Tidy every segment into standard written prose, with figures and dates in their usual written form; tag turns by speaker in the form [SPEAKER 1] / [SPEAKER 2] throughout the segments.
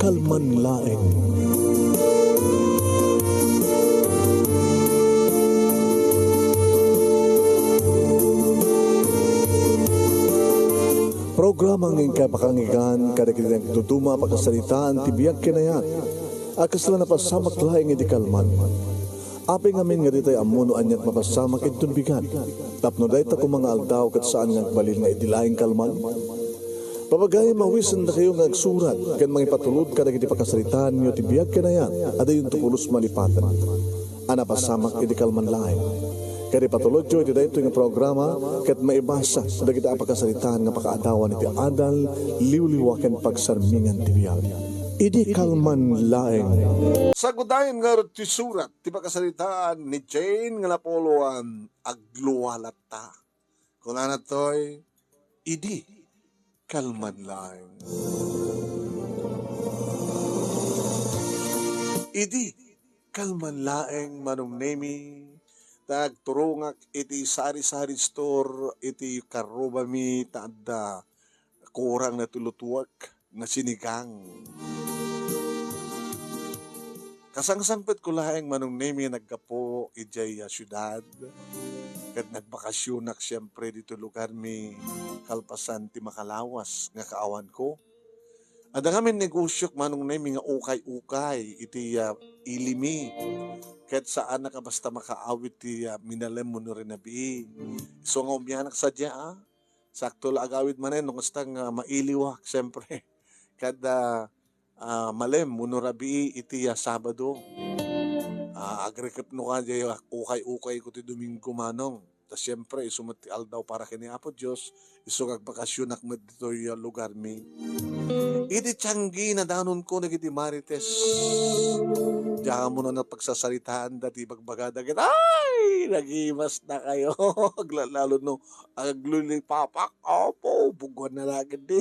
[SPEAKER 1] kalman laeng. Programa ng kapakangigan kada kita tutuma pagkasalitaan tibiyag kinayan. Akas lang napasamak laeng iti kalman. Api ngamin nga ditay amuno anyat mapasamak itong bigan. Tapno dahi ta kung mga aldaw kat saan nga balil nga itilaing kalman. Papagay mawisan na kayo nga agsurat kan mga ipatulod kada iti pagkasalitaan nyo tibiyag kinayan. Ada yung tukulos malipatan. Anapasamak iti kalman laeng. Kaya patulog nyo, iti dahito yung programa, kat maibasa, na kita apagkasalitaan nga pakaadawan iti adal, liwliwakan pagsarmingan tibiyag. Idi kalman laeng.
[SPEAKER 2] Sa gudayan nga ti surat, ti pagkasalitaan ni Jane nga napoluan, agluwalat ta. Kuna na to'y, idi kalman laeng. Idi kalman laeng manumnemi, tagturungak iti sari-sari store iti karubami taadda kurang na tulutuwag na sinigang. Kasangsangpet ko laeng manong nemi nagkapo ijay syudad kat nagbakasyonak siyempre dito lugar mi kalpasan ti Makalawas nga kaawan ko. Ada ngamin negosyok manong nemi nga ukay-ukay iti ilimi. Kahit saan na ka basta makaawit ti minalem mo na rin nabi. So nga umiyanak sadya sakto la agawit manen nung kastang mailiwak siyempre. Kada malem mo na rabi iti Sabado. Agrikap no ka jay ukay-ukay ko ti Domingo manong. Tas siyempre isumati aldaw para kini Apo Diyos. Isugag bakasyon akmet dito yung lugar mi. Iti tiyanggi na danon ko nagiti Marites. Diyan mo na pagsasalitaan dati bagbagada. Ay! Nagimas na kayo. Lalo no, aglulipapak. Opo, buguan na lagi di.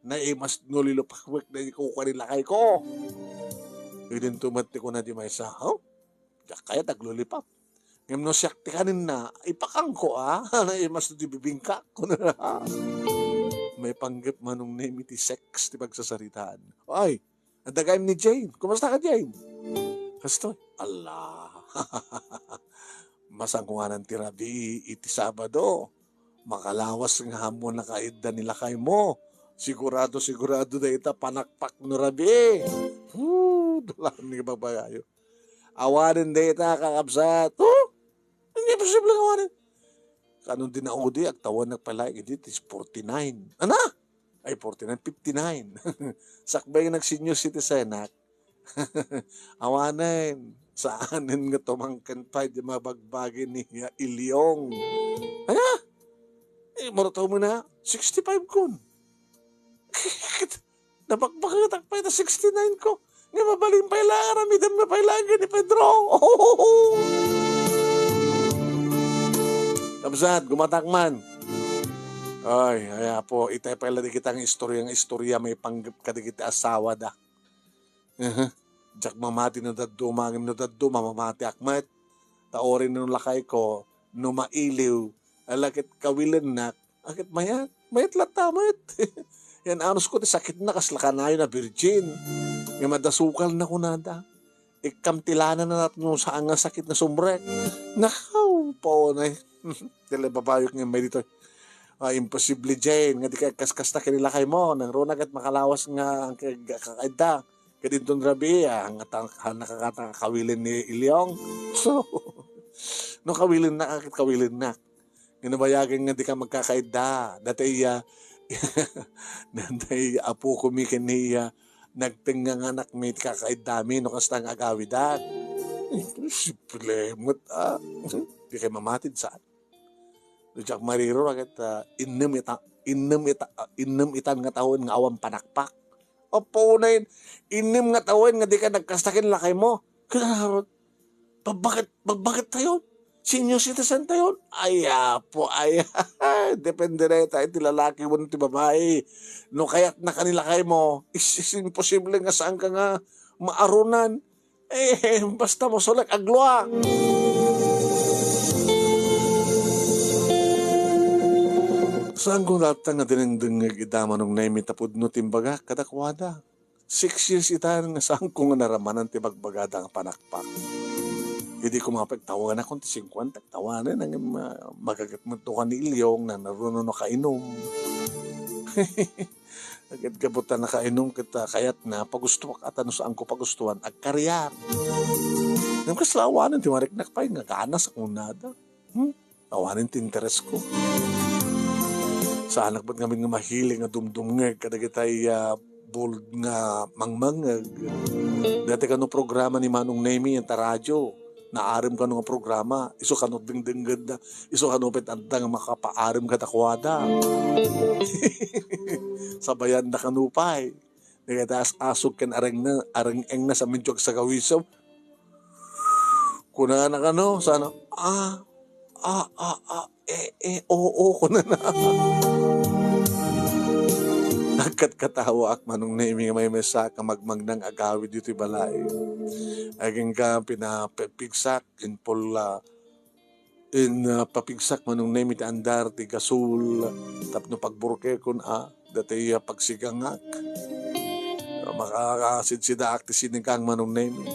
[SPEAKER 2] Naimas nulilupakwek na kukanilakay ko. Idin tumati ko na di may sa, diyan kaya taglulipap. Ngayon no siyakti kanin na, ipakang ko naimas na di bibingka ko na. May panggap manong name iti sex ti pagsasalitaan. Ay, ang dagayim ni Jane. Kumusta ka, Jane? Kastoy, Allah. Masangkuhanan ti Rabi iti Sabado. Makalawas nga hamon na kaida nila kay mo. Sigurado na ita panakpak no Rabi. Dulaan ni babayayo. Awanin na ita kakabsat. Hindi posible awanin. Kanon din ako di, agtawan nagpalagi di, is 49. Ana? Ay, 49, 59. Sakbay nag-senior citizen, awanan, saanin nga tumangkan pa, di mabagbagin ni Ilyong. Ana? Marato mo na, 65 kun. Nabagbagat pa ito, 69 ko. Nga mabaling pailangan, ramidam na pailangan ni Pedro. Kabsat, gumatakman. Ay, kaya po, itay pala di kitang istorya may panggap ka di kita asawa da. Diyak mamati na daddo, mangim na daddo, mamamati akmat. Taorin nung lakay ko, numailiw, alakit kawilan na, akit mayat latamat. Yan, anos ko, sakit na, kaslakanayo na virgin. Yung madasukal na kunada. Ikamtilanan na natin yung saan nga sakit na sumbrek. Nakaw po na tila babayok nga may dito. Imposible dyan. Nga di ka kaskas na kinilakay mo. Nang runag at makalawas nga ang kakaida. Kadintong Rabi, ang nakakawilin ni Ilyong. So, no kawilin na, akit kawilin na. Ginabayagan nga di ka magkakaida. Datay apo kumikin niya. Nagtingang anak may kakaidami no kastang agawidan. Problemot di kayo mamatid saan. Diyak mariro agad innem itan nga taon nga awan panakpak. Opo na yun, innem nga taon nga di ka nagkastakin lakay mo. Kaya bakit tayo? Senior citizen tayo? Po. Depende na tayo, ti lalaki mo ti babae. No kaya't na kanila kay mo, is imposible nga saan ka nga maarunan. Basta mo sulak agluwa. Saan kung datang nga dinengdengag idama nung naimi tapod no timbaga, kadakwada. 6 years itan nga saan ko nga naramanan ti bagbagada nga panakpak. Hindi ko mapagtawanan akong ti 50 tawanan ang magagat mo to ka ni Ilyong na naruno na kainom. Agad kabutan na kainom kita kayat na pagustuwak at ano saan ko pagustuhan agkarya. Nang kaslawanan ti marik nakpay nga ganas akong nada. Awanin ti interes ko. Sa anak ba't ngamin nga mahiling nga dumdumngeg kadagitay bold nga mangmangag. Dati kano programa ni Manong Nemi yung taradyo. Naarim ka nga programa. Iso kano dingdinggad na. Iso kano petanda nga makapaarim ka takwada. Sabayan na kanupay. Nagataas asog kan arang-eng na sa mintyog sa kawisaw. Kuna na kano, sana, oo, kuna na. Nagkat-katawa ak Manong Nemi nga may mesa ka magmagnang agawid dito balay. Aging ka pinapigsak in pula papigsak Manong Nemi ti andar ti gasul tapno pagburke kun dati pagsigangak makakasidsidaak ti sinigang Manong Nemi.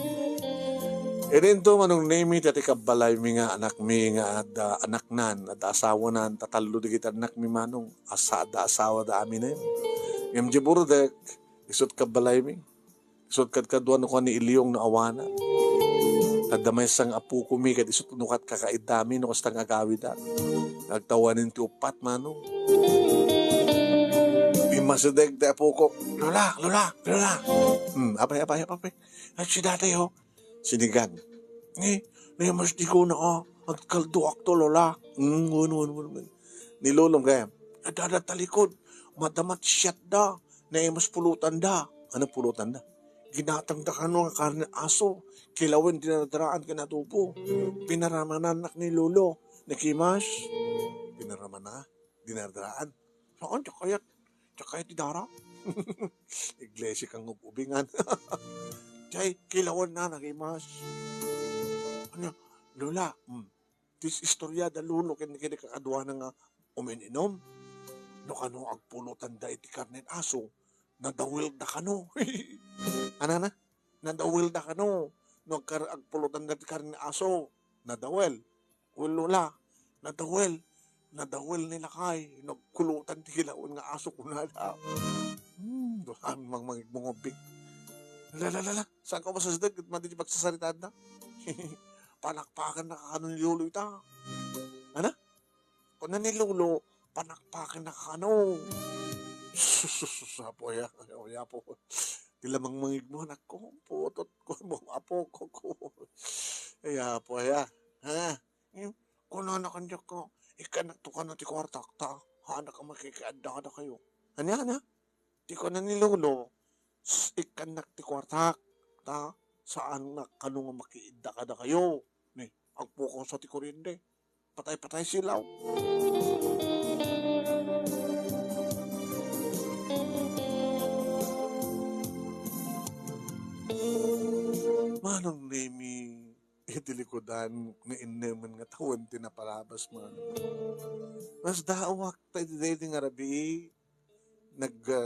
[SPEAKER 2] Ito Manong Nemi dati kabalay mi nga anak mi nga anak nan at asawa nan tatalo di kita anak mi Manong asawa da amin eh. Ngam jiburudek, isot kabalay mi. Isot kadkaduan ko ni Ilyong na awana. Kadamay sang apu ko mi, kad isot nukat kakaidami no kastang agawid nagtawanin ti upat Manong. Imasadeg ti apu ko, Lola. Apay. At si dati ho, sinigang. Nayamas di ko na magkaldo akto Lola. Nilulong kaya, adadatalikod. Madamat siyat da, naimas pulutan da. Ano pulutan da? Ginatang da ka nga karne aso, kilawin dinadaraan ka na tupo. Pinaramanan nak ni Lolo, nakimas. Pinaraman na, dinadaraan. Saan, tsakayat idara? Iglesia kang ubingan. Chay, kilawan na, nakimas. Ano, Lola, this istorya da Lolo, kinikakaduwa na nga umininom. No kano agpulutan da iti karnen aso, nadawil da kano. Ana? Nadawil da kano. No agpulutan da iti karnen aso, nadawil. Lola, nadawil. Nadawil nila kay, nagkulutan ti kilawin nga aso kunada. Doon mangigmungobig. Lala, saan ka ba sa sidag? Mati di pagsasaritaan na? Panakpakan na kakano ni Lolo ita. Ana? Kung na ni Lolo, panakpakin na kano. Apo ya po. Tilamang mangig mo anak ko. Putot ko mo apo ko. Ay po ya. Ha? Kung na kanyak ko, ikanak to ka na ti kwartak ta. Hanak ka makikaanda ka kayo. Hana? Di ko na nilolo. Ikanak ti kwartak ta. Saan na kanong makiida ka na kayo. Ni, agpo ko sa ti kurinde. Patay silaw. Manong Nemi, itilikodan nga ineman nga tawan tinapalabas man. Mas daawak tayo di nga rabi,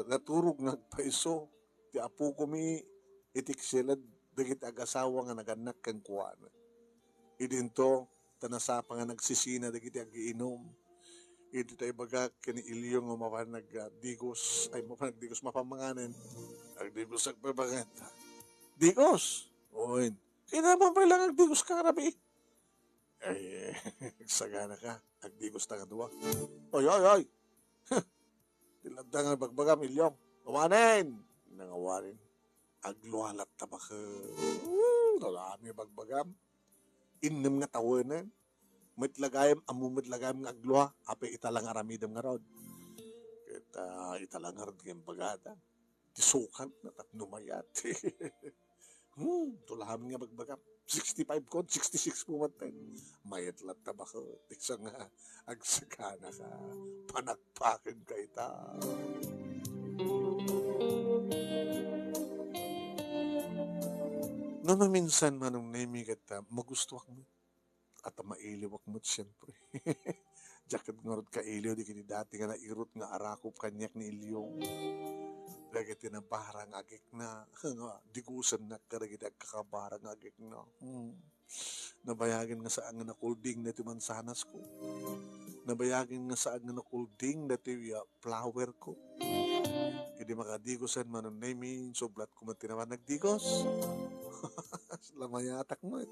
[SPEAKER 2] naturog nagpaiso, ti apu ko mi itiksilad, dagit agasawa nga naganak kang kuwan. Idinto, tanasapa nga nagsisina, dagit agiinom. Ito tayo bagak kani Ilyong nga mapanagdigos, mapamanganin. Agdigos agpabangat. Digos! Oin. Kinaman pa lang agdigos ka rabi. Ay, sagana ka. Agdigos ta nga duwa. Oy! Tilanda nga bagbagam, Ilyong. Umanin! Nangawarin. Aglualat tabak. Lalami bagbagam. Innem nga tawanan. Mitlagayam, mitlagayam nga agluha. Ape italang aramidam nga rod. Italang arad kayong bagada. Tisukan na tapnumayat. Tulahamin nga magbagam. 65 ko, 66 po matin. Mayat lang tabako. Tiksa nga, agsagana ka. Panakpakin ka ita. No, minsan Manong Nemi kita, magustuwak mo. At mailiwak mo, siyempre. Jacket nga rod ka iliw, di kini dati nga nairot nga arakop kanyak ni Ilyong. Lagi tinabarang agik na. Digusan na karagid kakabarang agik na. Nabayagin nga saan nga nakulding na ti mansanas ko. Nabayagin nga saan nga nakulding na ti flower ko. Hindi makadigosan manon name soblat ko man tinaman nagdigos. Lamayatak mo eh.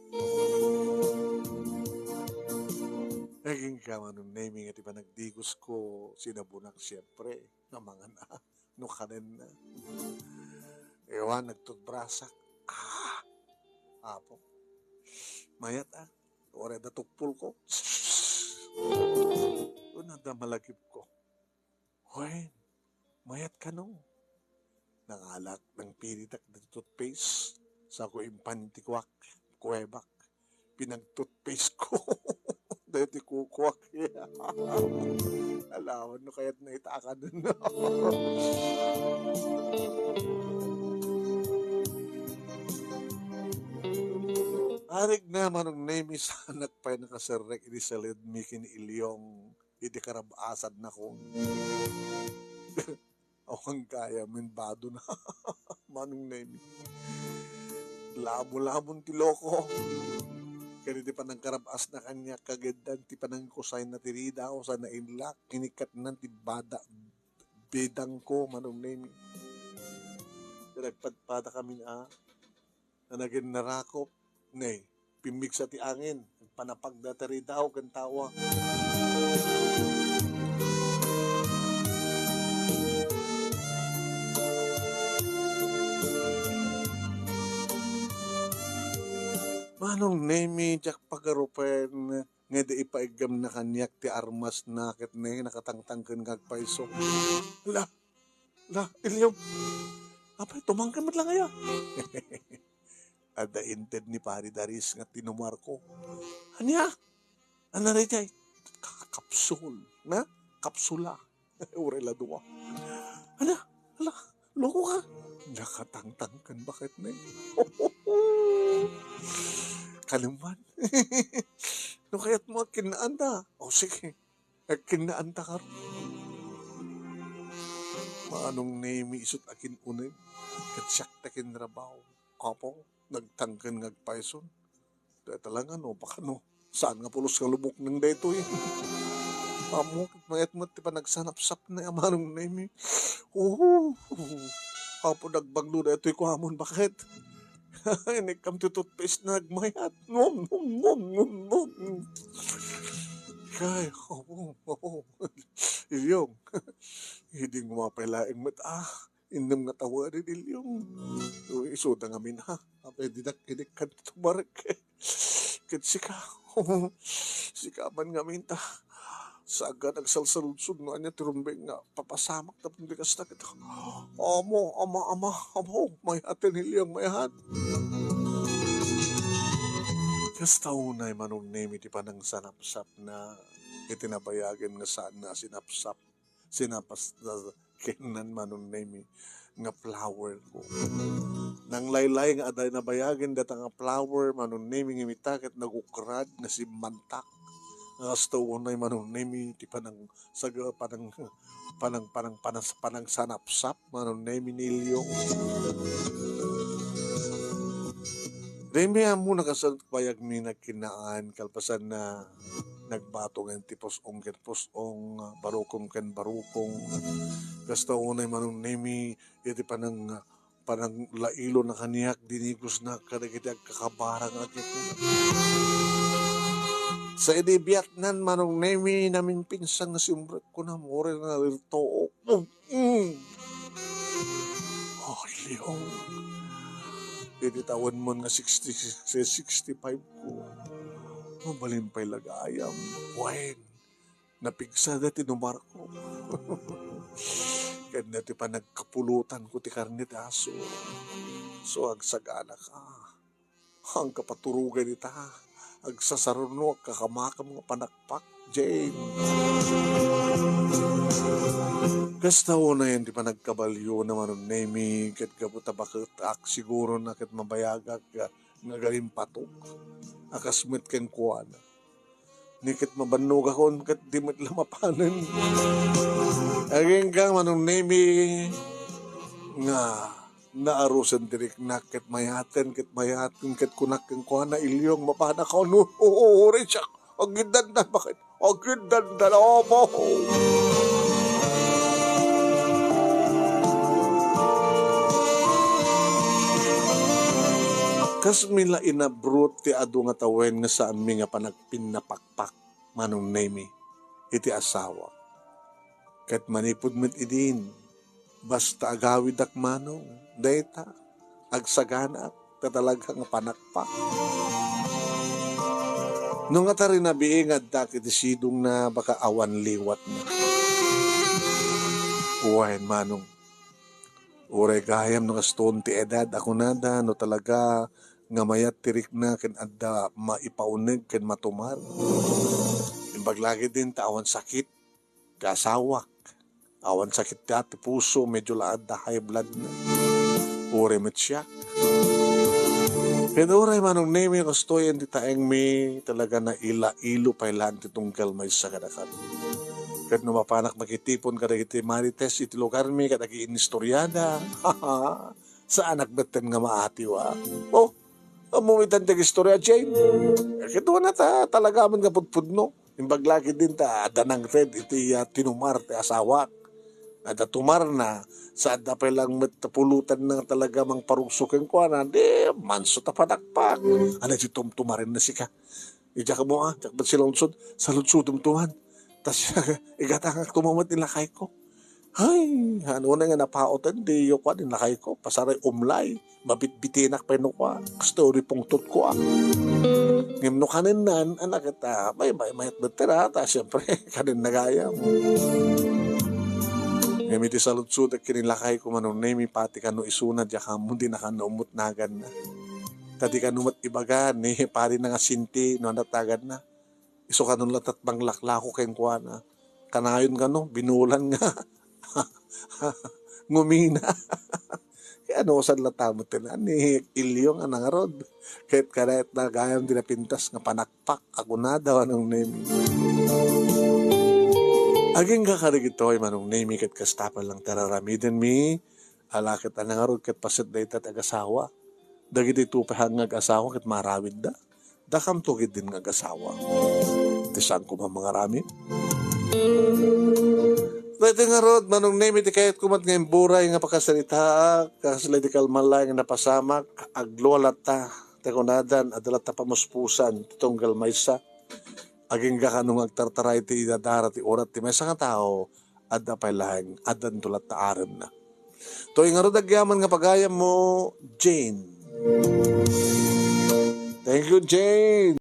[SPEAKER 2] Naging ka manon name nga ti pa nagdigos ko sinabunak siyempre. Nga mga na. No kanin na. Ewan, nagtutbrasak. Apo. Mayat Ore na tukpul ko. Una da malagip ko. Hoy, mayat ka no. Nangalak ng piritak na toothpaste. Sa ko impantikwak, kuwebak. Pinag-toothpaste ko. Dahil ti kukwak. Alawan no kaya't naitaka nun. Arig na manong name is anak pa nakasarek ini salid mikin ilyong hindi karabasad na ko. Awang kaya min bado na manong name. Labo-labon ti loko. Kaya di pa nang karabas na kanya kagedan ti pa nang kusay na tirida o sa nainlak kinikat nan ti bada bedang ko manong name. Nagpadpada kami na naging narakop. Nay, pimig sa ti angin. Panapag datari daw, gantawa. Manong nemi, jak pagarupen, nga di ipaigam na kanyak ti armas na ket na nakatangtangkan ngagpaiso. La, ilyom. Apay, tumangkan mo lang kaya. Ada inted ni Pari Daris nga tinumar ko. Anya? Ano rin jay? Kakapsul. Na? Kapsula. Urela duwa. Ano? Ala, loko ka. Nakatangtangkan bakit na Kaliman. No kaya't mo kinaanda. O sige. Kinaanda ka rin. Maanong name isot akin unin. Katsyak takin rabaw. Kapong. Nagtangkan ngagpaison. Dahil talaga baka saan nga pulos ka lubok ng deto eh. Amo, mayat mo, pa nagsanap-sap na yamanong name. Apo nagbaglo na ito'y kuhamon, bakit? Inikam ti toothpaste na nagmayat. Nom. Kay, Ilyong, hindi ngumapailaing mata. Indam nga tawa rin ilyong. Isuda nga min ha. Pwede na kinikan tumarek. Sika. Sika man nga min ta. Saga nagsalsaludsud nga niya tirumbeng nga papasamak na pundikas na kita. Ama, may atin ilyong mayahan. Kasta unay manong name iti panang sanapsap na itinabayagan nga saan na sinapsap. Sinapas na kenan manong name nga flower ko. Nang laylay nga aday nabayagin data nga flower manong name nga imitakit nagukrad nga si mantak. Nga hasta unay manong name ti panang saga panang sanapsap manong name nilyo. Demi mo nakasal payag mi nagkinaan kalpasan na nagbato ng tipos ong barukong ken barukong. Kasta unay manong nemi iti panang lailo na kaniyak dinigos na kadagiti agkakabarang agit. Sa idibiyat nan manong nemi namin pinsang na siumbrek ko na more na lirto. Liyong. Tawan mo nga 65 ko. Mabalimpay lagayam. Wine. Napigsa na tinumar ko. Kaya na pa nagkapulutan ko ti karnit aso. So agsagana ka. Ang kapaturugan ita. Agsasaruno kakamakam nga panakpak. Jane. Kasta na yan, di pa nagkabalyo naman ng name, kat kaputa bakit siguro na kat mabayagag nga galing patok. Akasmit ken kuwan. Nikit mabanog ako, kat dimit lamapanan. Aging ka manong name, nga naarusan direk na ket mayaten ket kunak ken kuana ilyong mapana ka no ore siya agidan na bakit agidan na mo kas mila inabrut ti adu nga tawen nga saan mi nga panagpinapakpak manong nemi iti asawa ket manipud met idin basta agawid ak manong dayta agsagana ta talaga nga panakpak nung nga tari nabiing adda iti sidong na baka awan liwat na uwain manong uray gayam no kaston ti edad ako nada no talaga nga mayat tirik na ken adda maipaunig ken matumar imbaglagi din ta awan sakit kasawak awan sakit ti puso medyo laad da high blood na ure met siya pero uray manong nemi kastoyan ti taeng mi talaga na ilo pailan ti tunggal may sa kadakan ket no mapanak makitipon kada iti marites iti lugar mi kada ki inistoryada sa anak beten nga maati wa oh amumitan ti istorya Jane kito na ta talaga man nga pudpudno imbaglagi din ta danang red iti tinumar ti asawa ada tumar na sa adda pa lang metapulutan na talaga mang parugsukin ko na di manso ta padakpak ano si tumtumarin na sika ija ka mo jakbat sila unsod sa lutsud tumtuman tas igatang tumamat nilakay ko ay ano na nga napaotan di yo kwa nilakay ko pasaray umlay mabitbitinak pa no kwa story pungtot ko ngimno kanin nan anak kita may mayat betera ta siyempre kanin nagaya mo ngamiti sa lutsud at kinilakay ko manong nemi pati ka no isunad ya kamo di na ka naumot nagan na tadi ka numat ibagan ni pari na nga sinti no natagad na iso ka nun latat bang laklako ken kwa na kanayon ka no binulan nga ngumina kaya ano saan latamot na ni ilyong anang arod kahit kanayat na gayam dinapintas nga panakpak ako na daw anong nemi aging kakarig ito ay manong nemi kat kastapan lang tararamiden mi alakit anang arod kat pasit da itat agasawa dagiti tupahang agasawa kat marawid da dakam tugid din agasawa tisan ko mga rami Pwede nga rod, manong name iti kahit kumat ngayon buray nga pakasalita, kasala di kalmalay nga napasamak, aglolat ta, tekonadan, adalat ta pamuspusan, titonggal maysa, aging ka kanong agtartaray ti idadara ti orat ti maysa nga tao, adda pay lahing, adan tulat ta aram na. To'y nga rod agyaman nga pagayam mo, Jane. Thank you, Jane.